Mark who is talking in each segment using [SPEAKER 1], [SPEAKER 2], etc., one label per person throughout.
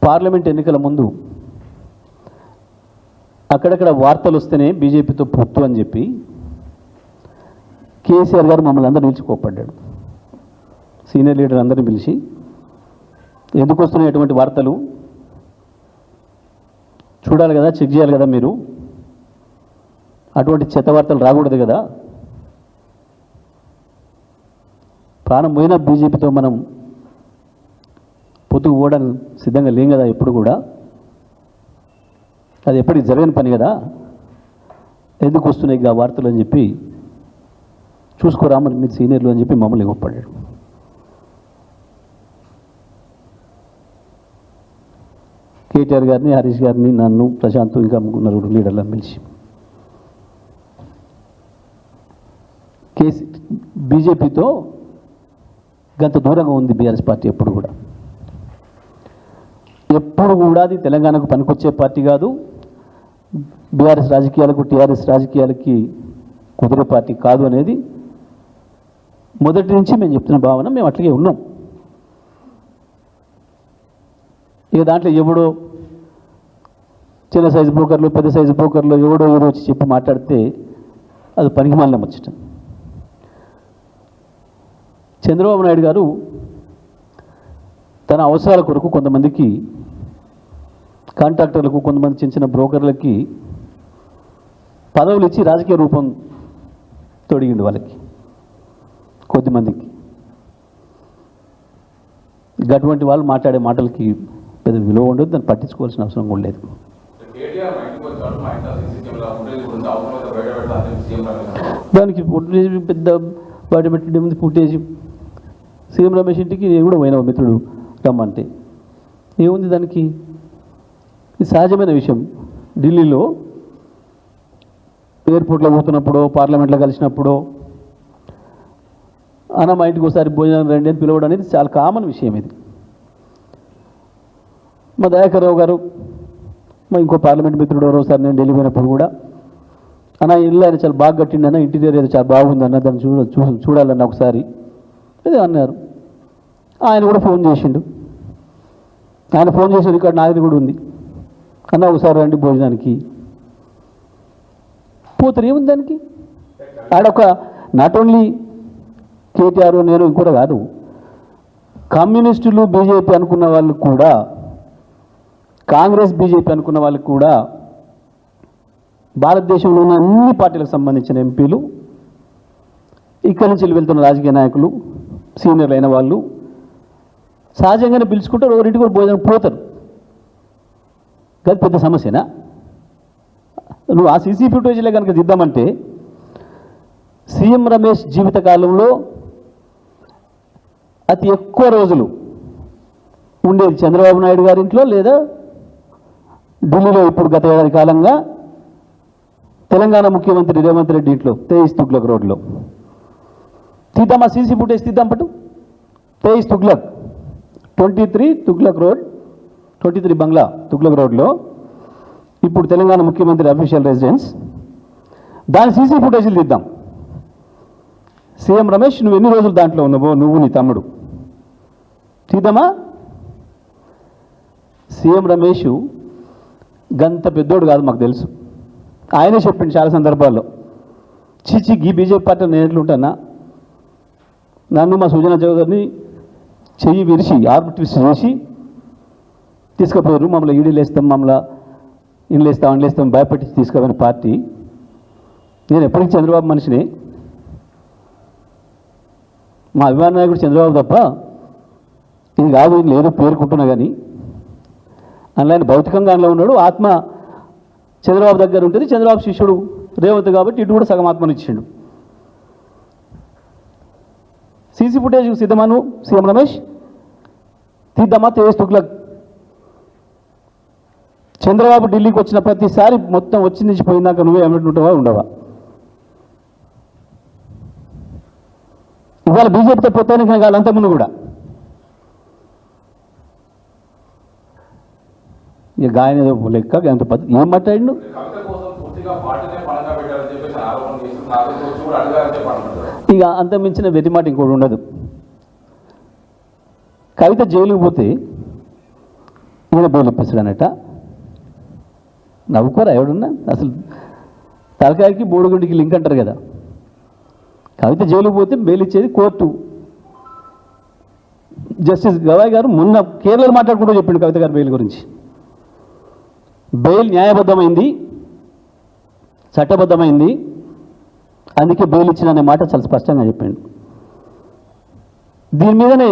[SPEAKER 1] Parliament ఎన్నికల ముందు అక్కడక్కడ వార్తలు వస్తేనే బీజేపీతో పొత్తు అని చెప్పి కేసీఆర్ గారు మమ్మల్ని అందరూ పిలిచి కోప్పడ్డాడు. సీనియర్ లీడర్ అందరిని పిలిచి ఎందుకు వస్తున్నాయి అటువంటి వార్తలు చూడాలి కదా, చెక్ చేయాలి కదా, మీరు అటువంటి చెత్త వార్తలు రాకూడదు కదా, ప్రాణం పోయిన బీజేపీతో మనం పొత్తుకు పోవడానికి సిద్ధంగా లేం కదా, ఎప్పుడు కూడా అది ఎప్పటికి జరగని పని కదా, ఎందుకు వస్తున్నాయి ఆ వార్తలు అని చెప్పి చూసుకోరా మరి మీరు సీనియర్లు అని చెప్పి మమ్మల్ని గొప్పడాడు. కేటీఆర్ గారిని, హరీష్ గారిని, నన్ను, ప్రశాంత్, ఇంకా నలుగురు లీడర్లను పిలిచి బీజేపీతో గంత దూరంగా ఉంది బీఆర్ఎస్ పార్టీ. ఎప్పుడు కూడా అది తెలంగాణకు పనికొచ్చే పార్టీ కాదు, బీఆర్ఎస్ రాజకీయాలకు టీఆర్ఎస్ రాజకీయాలకి కుదిరే పార్టీ కాదు అనేది మొదటి నుంచి మేము చెప్తున్న భావన. మేము అట్లాగే ఉన్నాం. ఇక దాంట్లో ఎవడో చిన్న సైజు బ్రోకర్లు, పెద్ద సైజు బ్రోకర్లు ఎవడో వచ్చి చెప్పి మాట్లాడితే అది పనికి మాలిన ముచ్చట. చంద్రబాబు నాయుడు గారు తన అవసరాల కొరకు కొంతమందికి కాంట్రాక్టర్లకు, కొంతమంది చిన్న చిన్న బ్రోకర్లకి పదవులు ఇచ్చి రాజకీయ రూపం తొడిగిండు వాళ్ళకి, కొద్దిమందికి. అటువంటి వాళ్ళు మాట్లాడే మాటలకి పెద్ద విలువ ఉండదు, దాన్ని పట్టించుకోవాల్సిన అవసరం కూడా లేదు. దానికి ఫుటేజ్ పెద్ద బయట పెట్టే ముందు ఫుటేజ్ సీఎం రమేష్ ఇంటికి నేను కూడా పోయినా, మిత్రుడు రమ్మంటే. ఏముంది దానికి? ఇది సహజమైన విషయం. ఢిల్లీలో ఎయిర్పోర్ట్లో పోతున్నప్పుడు, పార్లమెంట్లో కలిసినప్పుడు అన్న మా ఇంటికి ఒకసారి భోజనం రండి అని పిలవడం అనేది చాలా కామన్ విషయం. ఇది మా దయాకర్ రావు గారు, మా ఇంకో పార్లమెంట్ మిత్రుడు ఒకసారి నేను ఢిల్లీ పోయినప్పుడు కూడా అన్న ఇల్లు ఆయన చాలా బాగా కట్టిండన్న, ఇంటీరియర్ ఏదో చాలా బాగుందన్న, దాన్ని చూడాలన్న ఒకసారి అదే అన్నారు. ఆయన కూడా ఫోన్ చేసిండు. ఆయన ఫోన్ చేసే రికార్డు నాది కూడా ఉంది. అన్న ఒకసారి రండి భోజనానికి. పోతారు, ఏముంది దానికి? ఆడొక నాట్ ఓన్లీ కేటీఆర్ నేను ఇంకోటి కాదు, కమ్యూనిస్టులు బీజేపీ అనుకున్న వాళ్ళు కూడా, కాంగ్రెస్ బీజేపీ అనుకున్న వాళ్ళకి కూడా, భారతదేశంలో ఉన్న అన్ని పార్టీలకు సంబంధించిన ఎంపీలు, ఇక్కడి నుంచి వెళ్తున్న రాజకీయ నాయకులు, సీనియర్లు అయిన వాళ్ళు సహజంగానే పిలుచుకుంటారు, ఎవరింటికి కూడా భోజనం పోతారు. అది పెద్ద సమస్యనా? నువ్వు ఆ సీసీ ఫుటేజ్లే కనుక దిద్దామంటే సీఎం రమేష్ జీవితకాలంలో అతి ఎక్కువ రోజులు ఉండేది చంద్రబాబు నాయుడు గారి ఇంట్లో, లేదా ఢిల్లీలో ఇప్పుడు గత ఏడాది కాలంగా తెలంగాణ ముఖ్యమంత్రి రేవంత్ రెడ్డి ఇంట్లో, 23 తుగ్లక్ రోడ్లో. తీద్దామా సీసీ ఫుటేజ్ తీద్దాం పట్టు. 23 తుగ్లక్, 23 తుగ్లక్ రోడ్, 23 బంగ్లా తుగ్లక్ రోడ్లో ఇప్పుడు తెలంగాణ ముఖ్యమంత్రి అఫీషియల్ రెసిడెన్స్. దాని సీసీ ఫుటేజీలు తీద్దాం. సీఎం రమేష్ నువ్వు ఎన్ని రోజులు దాంట్లో ఉన్నావో, నువ్వు నీ తమ్ముడు, తీద్దామా? సీఎం రమేష్ గంత పెద్దోడు కాదు, మాకు తెలుసు. ఆయనే చెప్పింది చాలా సందర్భాల్లో, చీచి గీ బీజేపీ పార్టీ నేను ఎట్లుంటానా, నన్ను మా సుజనా చౌదరిని చెయ్యి విరిచి ఆర్బిట్రిస్ట్ చేసి తీసుకుపోయారు, మమ్మల్ని ఈడీలు వేస్తాం, మమ్మల్ని ఇండ్లు వేస్తాం, అండ్లు వేస్తాం భయపెట్టి తీసుకుపోయిన పార్టీ. నేను ఎప్పటికీ చంద్రబాబు మనిషిని, మా అభిమాన నాయకుడు చంద్రబాబు తప్ప ఇది కాదు, లేదు పేరుకుంటున్నా. కానీ అందులో భౌతికంగా అందులో ఉన్నాడు, ఆత్మ చంద్రబాబు దగ్గర ఉంటుంది. చంద్రబాబు శిష్యుడు రేవంత్ కాబట్టి ఇటు కూడా సగం ఆత్మను ఇచ్చిండు. సీసీ ఫుటేజ్ సిద్ధమాను సీఎం రమేష్, తీద్దామా 23 తుగ్లక్. చంద్రబాబు ఢిల్లీకి వచ్చిన ప్రతిసారి మొత్తం వచ్చి నుంచి పోయిందాక నువ్వే ఏమంటుంటావా, ఉండవా? ఇవాళ బీజేపీతో పోతానికి కాదు, అంతకుముందు కూడా ఇక గాయన ఏదో లెక్క ఎంత పద్ధతి ఏం మాట్లాడిండు. ఇక అంత మించిన వెతి మాట ఇంకోటి ఉండదు. కవిత జైలుకు పోతే ఈయన బెయిల్ ఇప్పిస్తాడనట. నవ్వుకోరా ఎవడున్నా? అసలు తలకాయకి బోడిగుండికి లింక్ అంటారు కదా. కవిత జైలుకు పోతే బెయిల్ ఇచ్చేది కోర్టు. జస్టిస్ గవాయ్ గారు మొన్న కేరళలో మాట్లాడుకుంటూ చెప్పిండు కవిత గారు బెయిల్ గురించి. బెయిల్ న్యాయబద్ధమైంది, చట్టబద్ధమైంది, అందుకే బెయిల్ ఇచ్చిన అనే మాట చాలా స్పష్టంగా చెప్పిండు. దీని మీదనే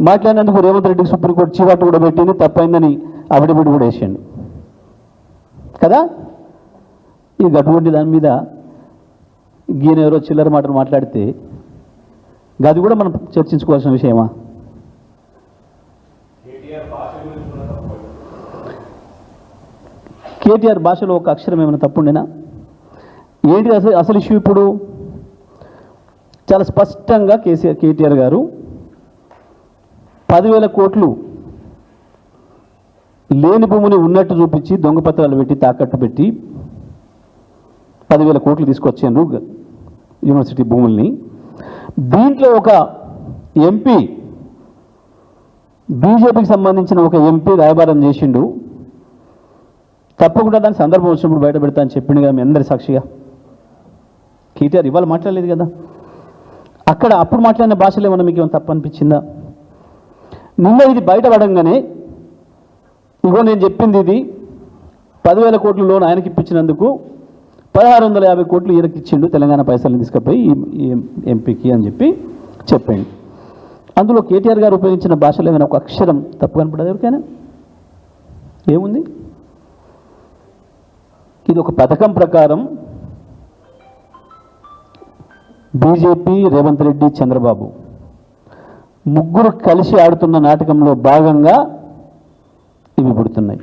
[SPEAKER 1] మాట్లాడినందుకు రేవంత్ రెడ్డికి సుప్రీంకోర్టు చీవాటు కూడా పెట్టింది, తప్పైందని అఫిడవిట్ కూడా వేసాడు కదా. ఈ గటువంటి దాని మీద గీన ఎవరో చిల్లర మాటలు మాట్లాడితే అది కూడా మనం చర్చించుకోవాల్సిన విషయమా? కేటీఆర్ భాషలో ఒక అక్షరం ఏమైనా తప్పుండేనా? ఏంటి అసలు ఇష్యూ? ఇప్పుడు చాలా స్పష్టంగా కేటీఆర్ గారు 10,000 కోట్లు లేని భూమిని ఉన్నట్టు చూపించి దొంగ పత్రాలు పెట్టి తాకట్టు పెట్టి 10,000 కోట్లు తీసుకొచ్చారు యూనివర్సిటీ భూముల్ని. దీంట్లో ఒక ఎంపీ, బీజేపీకి సంబంధించిన ఒక ఎంపీ రాయబారం చేసిండు. తప్పకుండా దాని సందర్భం వచ్చినప్పుడు బయట పెడతా అని చెప్పిండు కదా మీ అందరి సాక్షిగా. కేటీఆర్ ఇవాళ మాట్లాడలేదు కదా. అక్కడ అప్పుడు మాట్లాడిన భాషలో ఏమన్నా మీకు ఏమైనా తప్పు అనిపించిందా? నిన్న ఇది బయటపడంగానే ఇగో నేను చెప్పింది ఇది 10,000 కోట్ల లోన్ ఆయనకి ఇప్పించినందుకు 1,650 కోట్లు ఈయనకి ఇచ్చిండు, తెలంగాణ పైసలను తీసుకుపోయి ఈ ఎంపీకి అని చెప్పి చెప్పండి. అందులో కేటీఆర్ గారు ఉపయోగించిన భాషలో ఏమైనా ఒక అక్షరం తప్పు కనపడదు ఎవరికైనా? ఏముంది? ఇది ఒక పథకం ప్రకారం బీజేపీ, రేవంత్ రెడ్డి, చంద్రబాబు ముగ్గురు కలిసి ఆడుతున్న నాటకంలో భాగంగా ఇవి పుడుతున్నాయి.